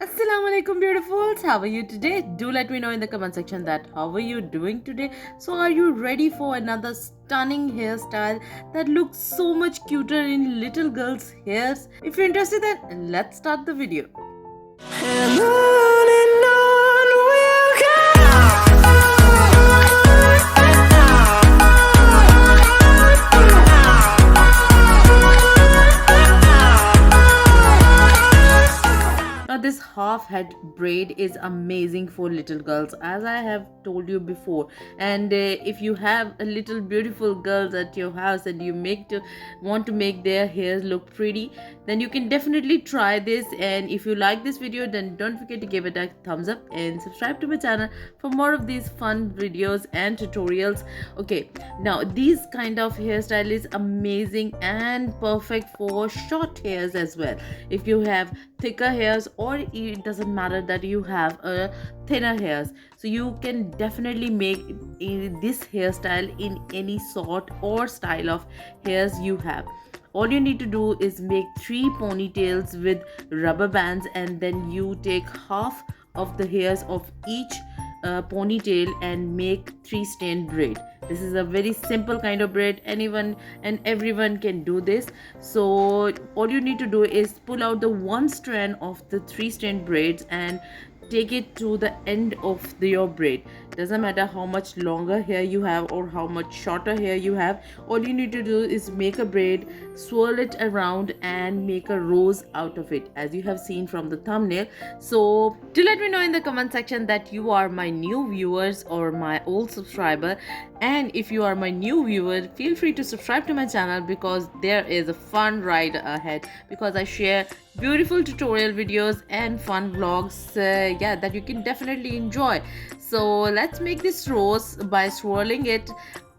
Assalamu alaikum beautifuls. How are you today? Do let me know in the comment section that how are you doing today. So are you ready for another stunning hairstyle that looks so much cuter in little girls' hairs? If you're interested, then let's start the video. And on we'll Now this half head braid is amazing for little girls, as I have told you before. And if you have a little beautiful girls at your house and you want to make their hairs look pretty, then you can definitely try this. And if you like this video, then don't forget to give it a thumbs up and subscribe to my channel for more of these fun videos and tutorials. Okay, now these kind of hairstyle is amazing and perfect for short hairs as well. If you have thicker hairs, or it doesn't matter that you have thinner hairs, so you can definitely make this hairstyle in any sort or style of hairs you have. All you need to do is make 3 ponytails with rubber bands, and then you take half of the hairs of each ponytail and make 3 strand braid. This is a very simple kind of braid. Anyone and everyone can do this. So all you need to do is pull out the one strand of the 3 strand braids and take it to the end of your braid. Doesn't matter how much longer hair you have or how much shorter hair you have. All you need to do is make a braid, swirl it around and make a rose out of it, as you have seen from the thumbnail. So do let me know in the comment section that you are my new viewers or my old subscriber. And if you are my new viewer, feel free to subscribe to my channel, because there is a fun ride ahead, because I share beautiful tutorial videos and fun vlogs that you can definitely enjoy. So let's make this rose by swirling it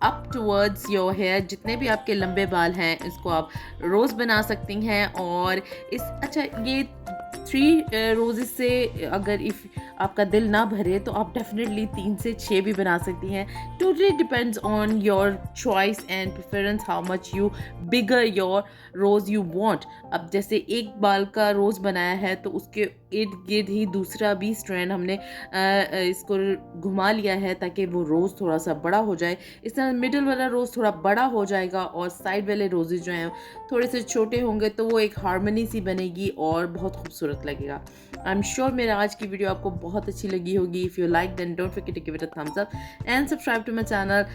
up towards your hair. जितने भी आपके लंबे बाल हैं, इसको आप रोज बना सकती हैं. और इस ये 3 रोजेस से अगर इफ आपका दिल ना भरे तो आप डेफिनेटली 3 से 6 भी बना सकती हैं. Totally depends on your choice and preference, how much you bigger your rose you want. अब जैसे एक बाल का रोज़ बनाया है तो उसके इर्द गिर्द ही दूसरा भी स्ट्रैंड हमने इसको घुमा लिया है ताकि वो रोज़ थोड़ा सा बड़ा हो जाए. इस तरह मिडिल वाला रोज़ थोड़ा बड़ा हो जाएगा और साइड वाले रोजेज जो हैं थोड़े से छोटे होंगे, तो वो एक हार्मनी सी बनेगी और बहुत खूबसूरत लगेगा. आई एम श्योर मेरा आज की वीडियो आपको बहुत अच्छी लगी होगी. If you like then don't forget to give it a thumbs up and subscribe to my channel.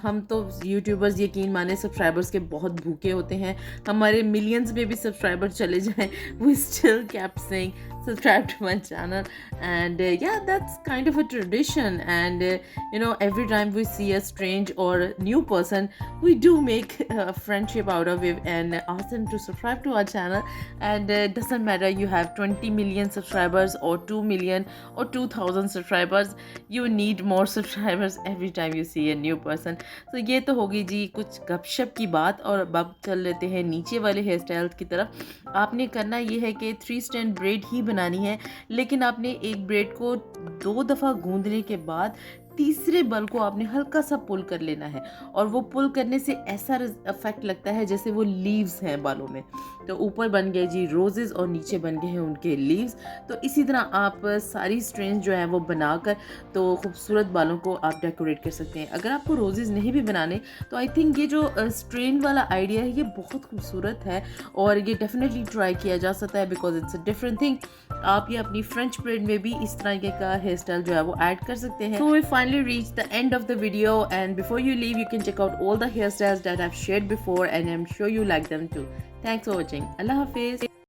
हम तो यूट्यूबर्स यकीन माने सब्सक्राइबर्स के बहुत भूखे होते हैं. हमारे मिलियंस में भी सब्सक्राइबर चले जाएं, we still kept saying subscribe to my channel. And that's kind of a tradition. And every time we see a strange or new person, we do make a friendship out of it and ask them to subscribe to our channel. And it doesn't matter you have 20 million subscribers or 2 million or 2000 subscribers, you need more subscribers every time you see a new person. So ये तो होगी जी कुछ गपशप की बात. और अब चल लेते हैं नीचे वाले हेयर स्टाइल्स की तरफ. आपने करना ये है कि 3 स्ट्रैंड ब्रेड ही बनानी है, लेकिन आपने एक ब्रेड को 2 दफ़ा गूंदने के बाद तीसरे बल को आपने हल्का सा पुल कर लेना है. और वो पुल करने से ऐसा इफेक्ट लगता है जैसे वो लीव्स हैं बालों में. तो ऊपर बन गए जी रोजेस और नीचे बन गए हैं उनके लीव्स. तो इसी तरह आप सारी स्ट्रेंज जो है वो बनाकर तो खूबसूरत बालों को आप डेकोरेट कर सकते हैं. अगर आपको रोजेस नहीं भी बनाने तो आई थिंक ये जो स्ट्रेन वाला आइडिया है ये बहुत खूबसूरत है और ये डेफिनेटली ट्राई किया जा सकता है, because it's a different thing. आप ये अपनी फ्रेंच ब्रेड में भी इस तरह का हेयर स्टाइल जो है वो ऐड कर सकते हैं. So we finally reached the end of the video, and before you leave you can check out all the hairstyles that I've shared before, and I'm sure you like them too. Thanks for watching. Allah Hafiz.